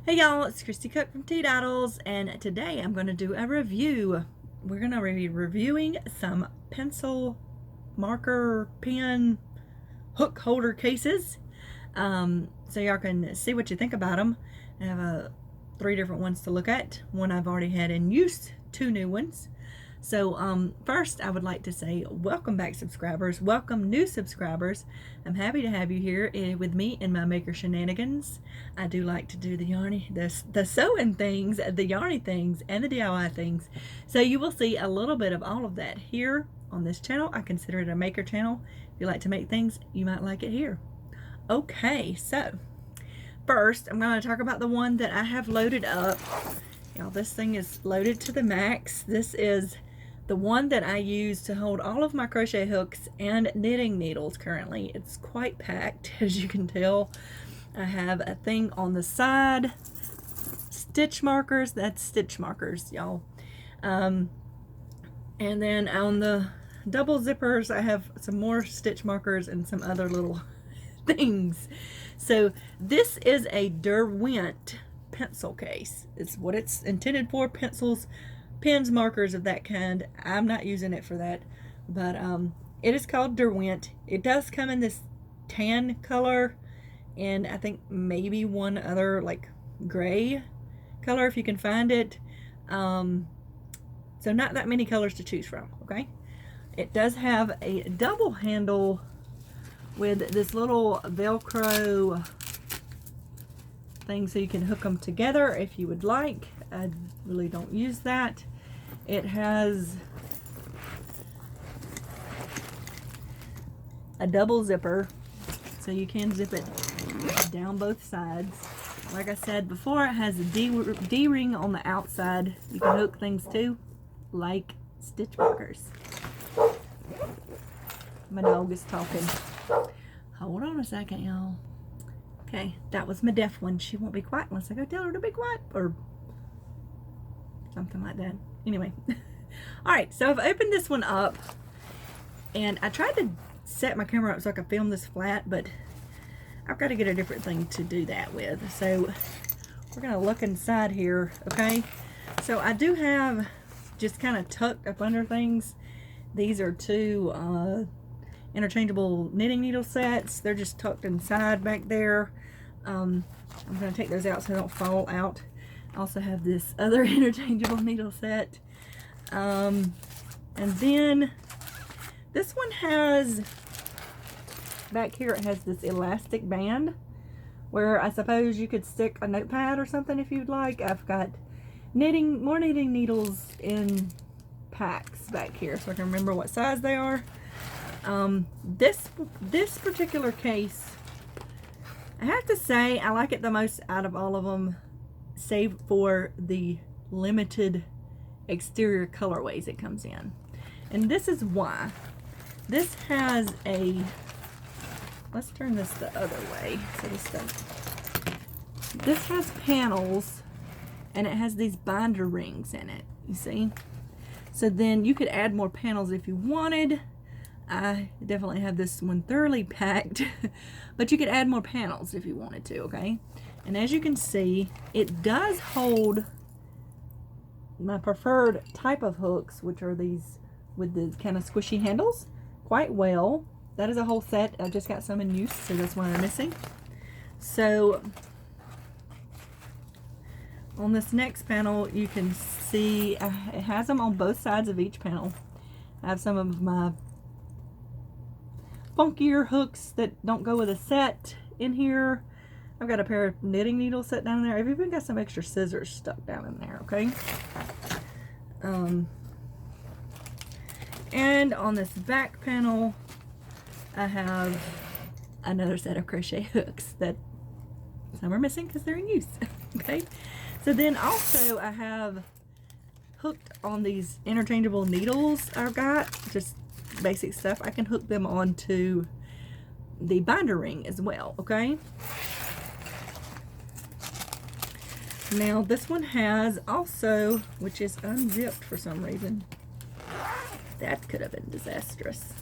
Hey y'all, it's Christy Cook from Teadoddles, and today I'm going to do a review. We're going to be reviewing some pencil, marker, pen, hook holder cases, so y'all can see what you think about them. I have 3 different ones to look at. One I've already had in use, 2 new ones. So first I would like to say welcome back subscribers, welcome new subscribers. I'm happy to have you here with me in my maker shenanigans. I do like to do the sewing things, the yarny things, and the DIY things. So you will see a little bit of all of that here on this channel. I consider it a maker channel. If you like to make things, you might like it here. Okay, so first I'm going to talk about the one that I have loaded up. Y'all, this thing is loaded to the max. This is the one that I use to hold all of my crochet hooks and knitting needles currently. It's quite packed, as you can tell. I have a thing on the side, stitch markers. That's stitch markers, y'all. And then on the double zippers, I have some more stitch markers and some other little things. So this is a Derwent pencil case. It's what it's intended for: pencils, pens, markers of that kind. I'm not using it for that, but it is called Derwent. It does come in this tan color, and I think maybe one other like gray color if you can find it. So not that many colors to choose from. Okay, it does have a double handle with this little Velcro thing so you can hook them together if you would like. I really don't use that. It has a double zipper so you can zip it down both sides. Like I said before, it has a D-ring on the outside. You can hook things to, like stitch markers. My dog is talking. Hold on a second, y'all. Okay, that was my deaf one. She won't be quiet unless I go tell her to be quiet or something like that. Anyway, all right, so I've opened this one up, and I tried to set my camera up so I could film this flat, but I've got to get a different thing to do that with. So we're gonna look inside here. Okay, so I do have just kind of tucked up under things. These are 2 interchangeable knitting needle sets. They're just tucked inside back there. I'm going to take those out so they don't fall out. I also have this other interchangeable needle set. And then this one has, back here it has this elastic band where I suppose you could stick a notepad or something if you'd like. I've got more knitting needles in packs back here so I can remember what size they are. This particular case, I have to say I like it the most out of all of them, save for the limited exterior colorways it comes in. And this is why. This has a, let's turn this the other way so this has panels, and it has these binder rings in it, you see? So then you could add more panels if you wanted. I definitely have this one thoroughly packed, but you could add more panels if you wanted to, okay? And as you can see, it does hold my preferred type of hooks, which are these with the kind of squishy handles, quite well. That is a whole set. I just got some in use, so that's why I'm missing. So on this next panel, you can see it has them on both sides of each panel. I have some of my funkier hooks that don't go with a set in here. I've got a pair of knitting needles set down there. I've even got some extra scissors stuck down in there, okay? And on this back panel, I have another set of crochet hooks that some are missing because they're in use, okay? So then also I have hooked on these interchangeable needles I've got, just basic stuff. I can hook them onto the binder ring as well, okay? Now this one has also, which is unzipped for some reason. That could have been disastrous.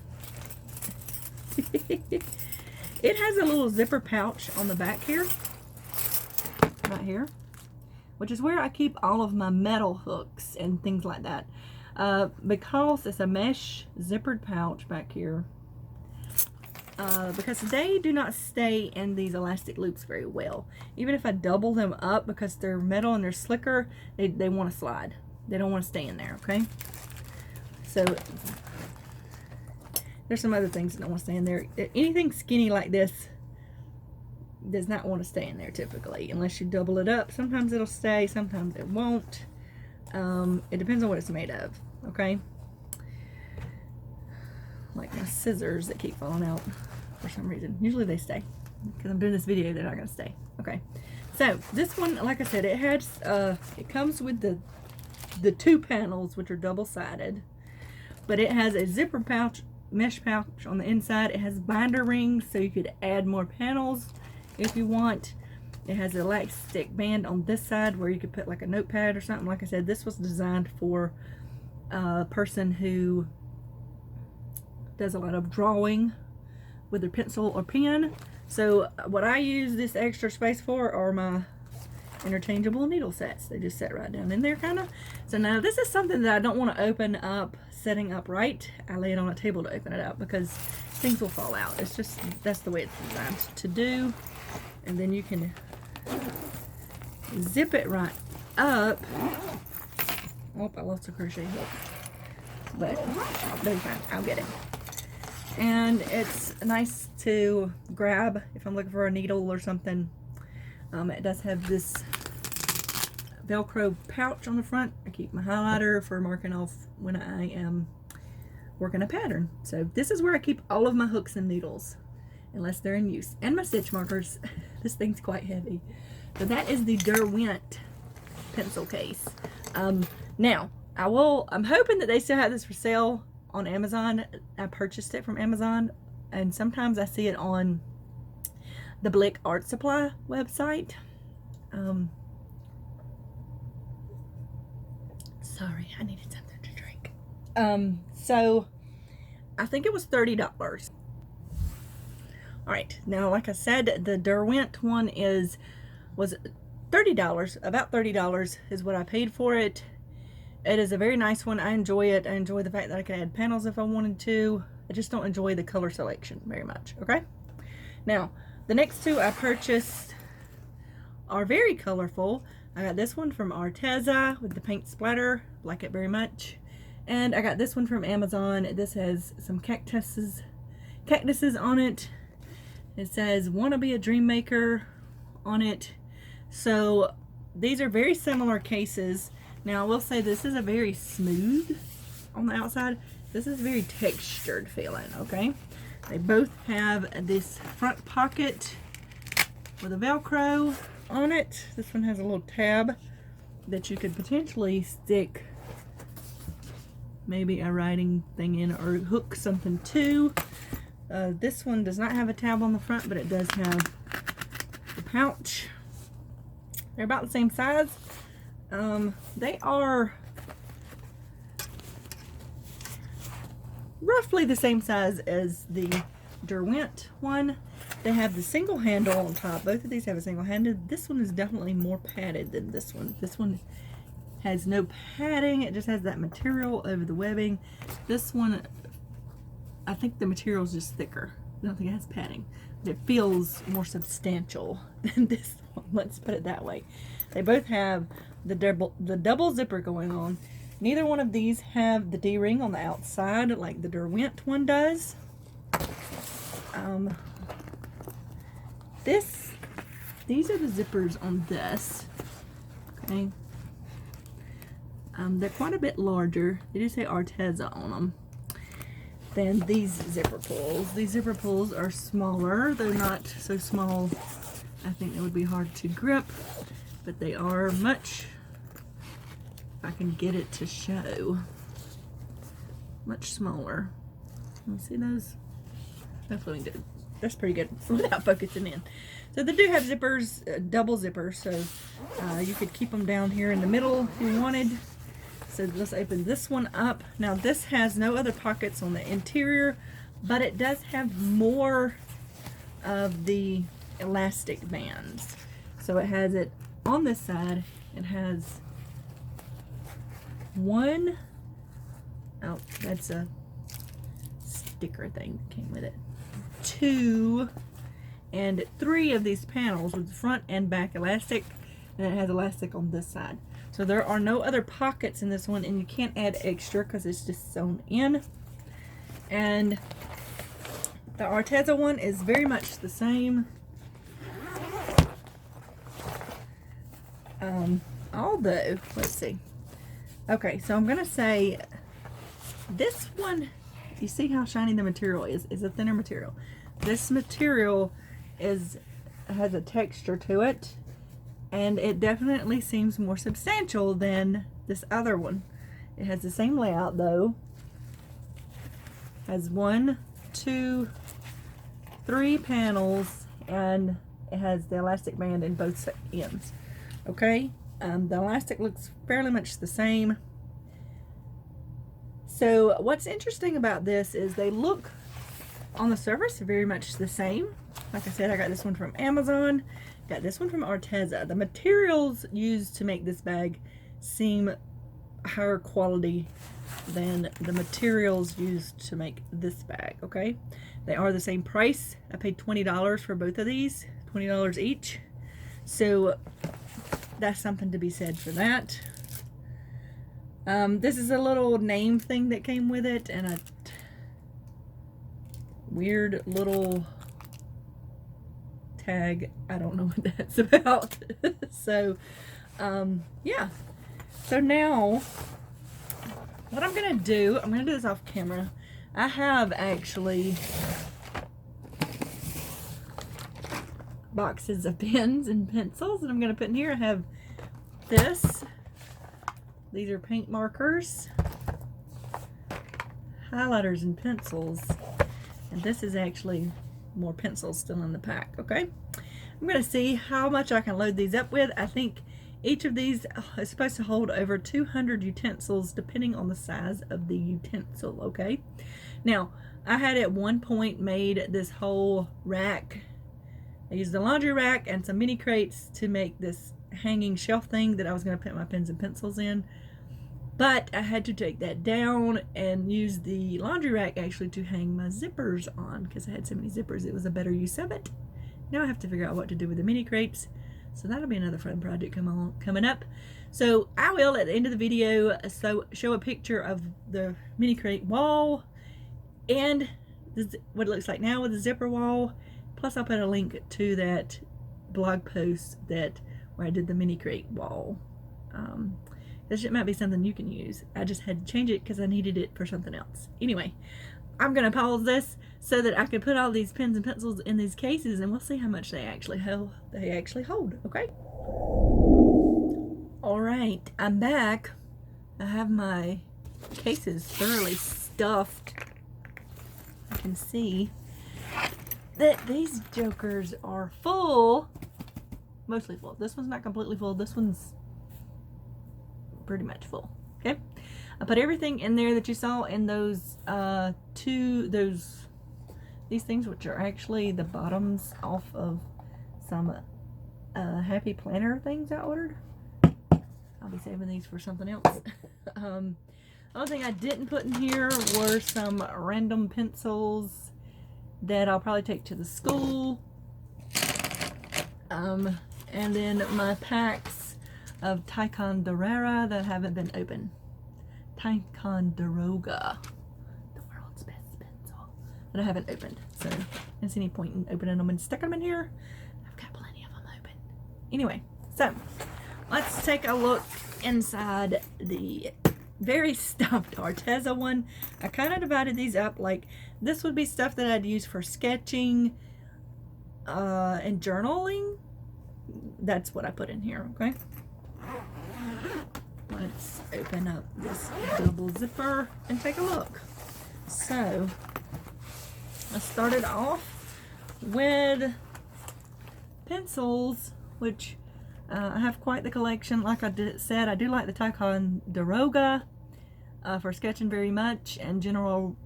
It has a little zipper pouch on the back here, right here. which is where I keep all of my metal hooks and things like that. Because it's a mesh zippered pouch back here, because they do not stay in these elastic loops very well. Even if I double them up, because they're metal and they're slicker, they want to slide. They don't want to stay in there, okay? So there's some other things that don't want to stay in there. Anything skinny like this does not want to stay in there typically, unless you double it up. Sometimes it'll stay, sometimes it won't. It depends on what it's made of, okay? Like my scissors that keep falling out for some reason. Usually they stay. Because I'm doing this video, they're not going to stay. Okay. So this one, like I said, it comes with the two panels, which are double-sided. But it has a zipper pouch, mesh pouch on the inside. It has binder rings, so you could add more panels if you want. It has an elastic band on this side where you could put like a notepad or something. Like I said, this was designed for a person who does a lot of drawing with their pencil or pen. So what I use this extra space for are my interchangeable needle sets. They just set right down in there, kind of. So now this is something that I don't want to open up setting up right. I lay it on a table to open it up because things will fall out. It's just, that's the way it's designed to do. And then you can zip it right up. Oh, I lost a crochet hook, but they'll be fine. I'll get it. And it's nice to grab if I'm looking for a needle or something. It does have this Velcro pouch on the front. I keep my highlighter for marking off when I am working a pattern. So this is where I keep all of my hooks and needles, unless they're in use, and my stitch markers. This thing's quite heavy. So that is the Derwent pencil case. Now I'm hoping that they still have this for sale on Amazon. I purchased it from Amazon, and sometimes I see it on the Blick Art Supply website. Sorry, I needed something to drink. So I think it was $30. Alright, now like I said, the Derwent one was $30, about $30 is what I paid for it. It is a very nice one. I enjoy it. I enjoy the fact that I can add panels if I wanted to. I just don't enjoy the color selection very much, okay? Now, the next two I purchased are very colorful. I got this one from Arteza with the paint splatter. Like it very much. And I got this one from Amazon. This has some cactuses on it. It says, "Wanna be a dream maker" on it. So these are very similar cases. Now I will say this is a very smooth on the outside. This is very textured feeling, okay? They both have this front pocket with a Velcro on it. This one has a little tab that you could potentially stick maybe a writing thing in or hook something to. This one does not have a tab on the front, but it does have the pouch. They're about the same size. They are roughly the same size as the Derwent one. They have the single handle on top. Both of these have a single handle. This one is definitely more padded than this one. This one has no padding. It just has that material over the webbing. This one, I think the material is just thicker. I don't think it has padding. But it feels more substantial than this one. Let's put it that way. They both have the double zipper going on. Neither one of these have the D-ring on the outside like the Derwent one does. These are the zippers on this. Okay. They're quite a bit larger. They do say Arteza on them than these zipper pulls. These zipper pulls are smaller. They're not so small. I think they would be hard to grip, but they are much, if I can get it to show, much smaller. Can you see those? Hopefully we can do. That's pretty good without focusing in. So they do have zippers, double zippers, so you could keep them down here in the middle if you wanted. So let's open this one up. Now this has no other pockets on the interior, but it does have more of the elastic bands. So it has it on this side, It has one, oh, that's a sticker thing that came with it. 2 and 3 of these panels with front and back elastic, and it has elastic on this side. So there are no other pockets in this one, and you can't add extra because it's just sewn in. And the Arteza one is very much the same. Although, let's see. Okay, so I'm gonna say this one, you see how shiny the material is a thinner material. This material has a texture to it, and it definitely seems more substantial than this other one. It has the same layout though. Has 1, 2, 3 panels, and it has the elastic band in both ends. Okay, the elastic looks fairly much the same. So what's interesting about this is they look on the surface very much the same. Like I said, I got this one from Amazon, got this one from Arteza. The materials used to make this bag seem higher quality than the materials used to make this bag, okay? They are the same price. I paid $20 for both of these, $20 each. So that's something to be said for that. This is a little name thing that came with it, and a weird little tag. I don't know what that's about. So, yeah. So now, what I'm going to do, I'm going to do this off camera. I have actually boxes of pens and pencils that I'm going to put in here. I have this. These are paint markers, highlighters, and pencils. And this is actually more pencils still in the pack, okay? I'm going to see how much I can load these up with. I think each of these is supposed to hold over 200 utensils depending on the size of the utensil, okay? Now, I had at one point made this whole rack. I used the laundry rack and some mini crates to make this hanging shelf thing that I was going to put my pens and pencils in. But I had to take that down and use the laundry rack actually to hang my zippers on because I had so many zippers. It was a better use of it. Now I have to figure out what to do with the mini crates. So that'll be another fun project coming up. So I will, at the end of the video, show a picture of the mini crate wall and what it looks like now with the zipper wall. Plus I'll put a link to that blog post where I did the mini crate wall. This might be something you can use. I just had to change it because I needed it for something else. Anyway, I'm going to pause this so that I can put all these pens and pencils in these cases, and we'll see how much they actually hold, okay? All right, I'm back. I have my cases thoroughly stuffed. I can see that these jokers are full, mostly full. This one's not completely full. This one's pretty much full, okay? I put everything in there that you saw in those these things, which are actually the bottoms off of some happy planner things I ordered. I'll be saving these for something else. The only thing I didn't put in here were some random pencils that I'll probably take to the school. And then my packs of Ticonderoga that haven't been opened. Ticonderoga, the world's best pencil, that I haven't opened. So there's any point in opening them and sticking them in here. I've got plenty of them open. Anyway, so let's take a look inside the very stuffed Arteza one. I kind of divided these up. Like, this would be stuff that I'd use for sketching and journaling. That's what I put in here, okay? Let's open up this double zipper and take a look. So, I started off with pencils, which I have quite the collection. Like I said, I do like the Ticonderoga for sketching very much and general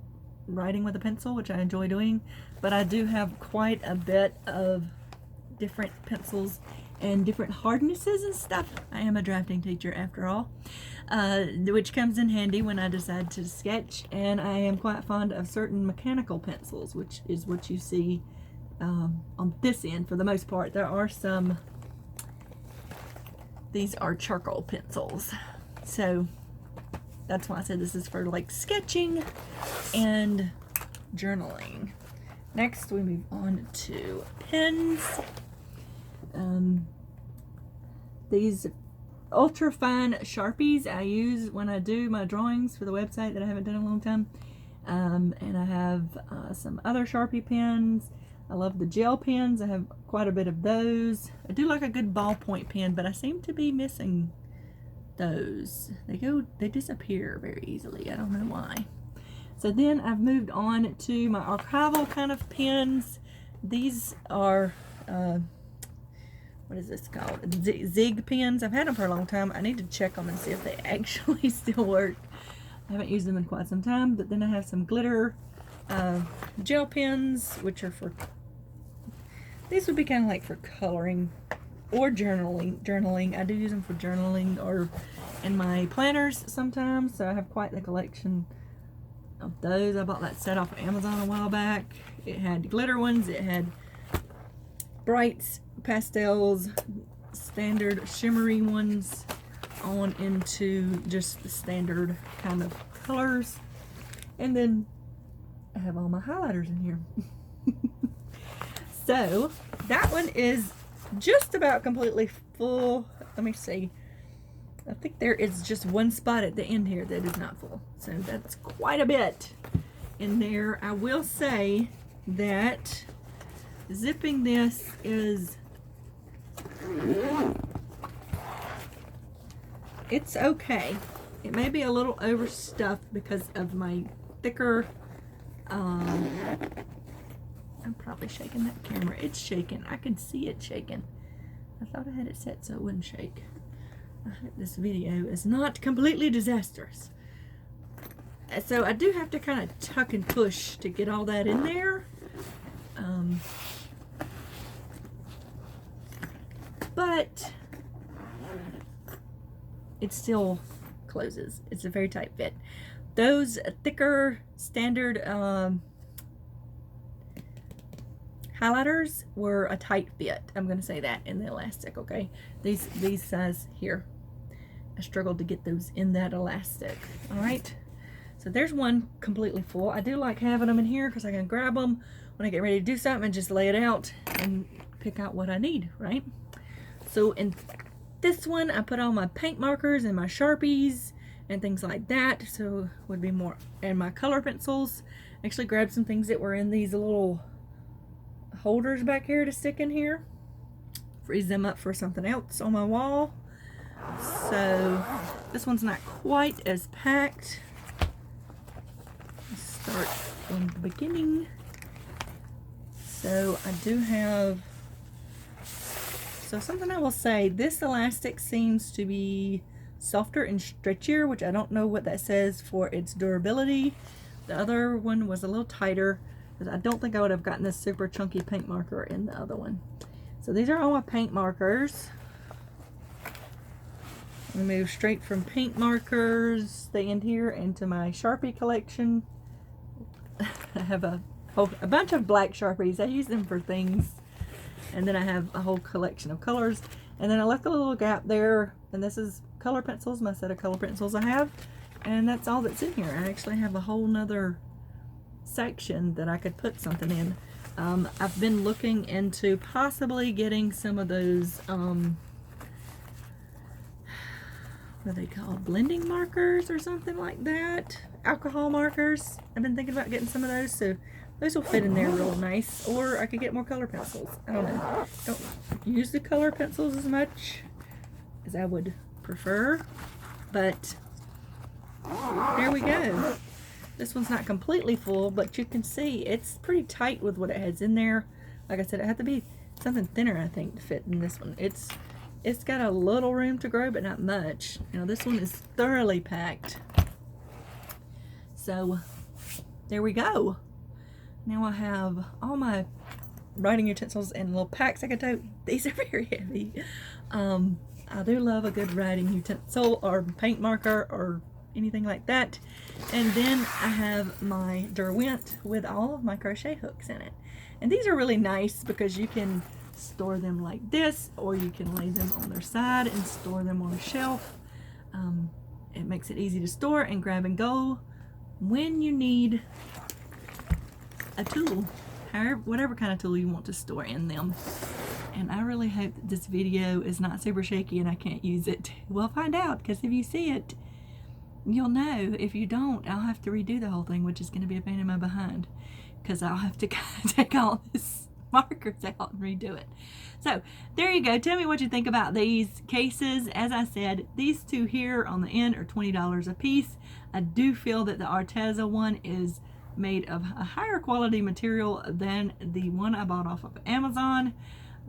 writing with a pencil, which I enjoy doing. But I do have quite a bit of different pencils and different hardnesses and stuff. I am a drafting teacher after all, which comes in handy when I decide to sketch. And I am quite fond of certain mechanical pencils, which is what you see on this end for the most part. There are some, these are charcoal pencils. So that's why I said this is for like sketching and journaling. Next we move on to pens. These ultra fine Sharpies I use when I do my drawings for the website that I haven't done in a long time. And I have some other Sharpie pens. I love the gel pens. I have quite a bit of those. I do like a good ballpoint pen, but I seem to be missing those. They disappear very easily. I don't know why. So then I've moved on to my archival kind of pens. These are what is this called? Zig pens. I've had them for a long time. I need to check them and see if they actually still work. I haven't used them in quite some time. But then I have some glitter gel pens, which are for, these would be kind of like for coloring or journaling. I do use them for journaling or in my planners sometimes. So I have quite the collection of those. I bought that set off of Amazon a while back. It had glitter ones. It had brights, pastels, standard shimmery ones on into just the standard kind of colors. And then I have all my highlighters in here. So that one is just about completely full. Let me see. I think there is just one spot at the end here that is not full. So that's quite a bit in there. I will say that zipping this is, it's okay. It may be a little overstuffed because of my thicker, I'm probably shaking that camera. It's shaking. I can see it shaking. I thought I had it set so it wouldn't shake. I hope this video is not completely disastrous. So I do have to kind of tuck and push to get all that in there. But it still closes. It's a very tight fit. Those thicker standard highlighters were a tight fit. I'm going to say that in the elastic, okay? These size here, I struggled to get those in that elastic. All right, so there's one completely full. I do like having them in here because I can grab them when I get ready to do something and just lay it out and pick out what I need, right? So in this one, I put all my paint markers and my Sharpies and things like that. So would be more, and my color pencils. Actually grabbed some things that were in these little holders back here to stick in here. Freeze them up for something else on my wall. So this one's not quite as packed. Let's start from the beginning. So I do have, so something I will say, this elastic seems to be softer and stretchier, which I don't know what that says for its durability. The other one was a little tighter, because I don't think I would have gotten this super chunky paint marker in the other one. So these are all my paint markers. We move straight from paint markers, they end here, into my Sharpie collection. I have a bunch of black Sharpies. I use them for things. And then I have a whole collection of colors. And then I left a little gap there. And this is color pencils, my set of color pencils I have. And that's all that's in here. I actually have a whole nother section that I could put something in. I've been looking into possibly getting some of those, what are they called? Blending markers or something like that. Alcohol markers. I've been thinking about getting some of those. So those will fit in there real nice. Or I could get more color pencils. I don't know. Don't use the color pencils as much as I would prefer. But there we go. This one's not completely full, but you can see it's pretty tight with what it has in there. Like I said, it had to be something thinner, I think, to fit in this one. It's got a little room to grow, but not much. You know, this one is thoroughly packed. So there we go. Now I have all my writing utensils in little packs I could tote. These are very heavy. I do love a good writing utensil or paint marker or anything like that. And then I have my Derwent with all of my crochet hooks in it. And these are really nice because you can store them like this, or you can lay them on their side and store them on a shelf. It makes it easy to store and grab and go when you need a tool, whatever kind of tool you want to store in them. And I really hope that this video is not super shaky and I can't use it. We'll find out, because if you see it, you'll know. If you don't, I'll have to redo the whole thing, which is going to be a pain in my behind, because I'll have to take all this markers out and redo it. So there you go. Tell me what you think about these cases. As I said, these two here on the end are $20 a piece. I do feel that the Arteza one is made of a higher quality material than the one I bought off of Amazon.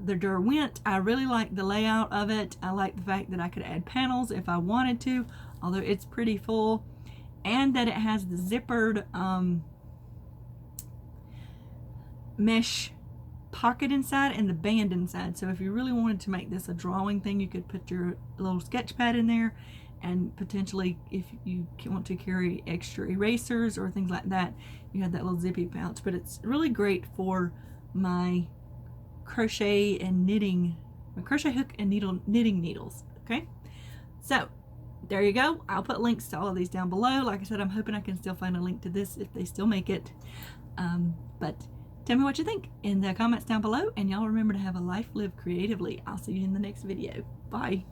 The Derwent, I really like the layout of it. I like the fact that I could add panels if I wanted to, although it's pretty full, and that it has the zippered mesh pocket inside and the band inside. So if you really wanted to make this a drawing thing, you could put your little sketch pad in there, and potentially if you want to carry extra erasers or things like that, you have that little zippy pouch. But it's really great for my crochet and knitting, my crochet hook and knitting needles. Okay, so there you go. I'll put links to all of these down below. Like I said, I'm hoping I can still find a link to this if they still make it. But tell me what you think in the comments down below, and y'all remember to have a life lived creatively. I'll see you in the next video. Bye.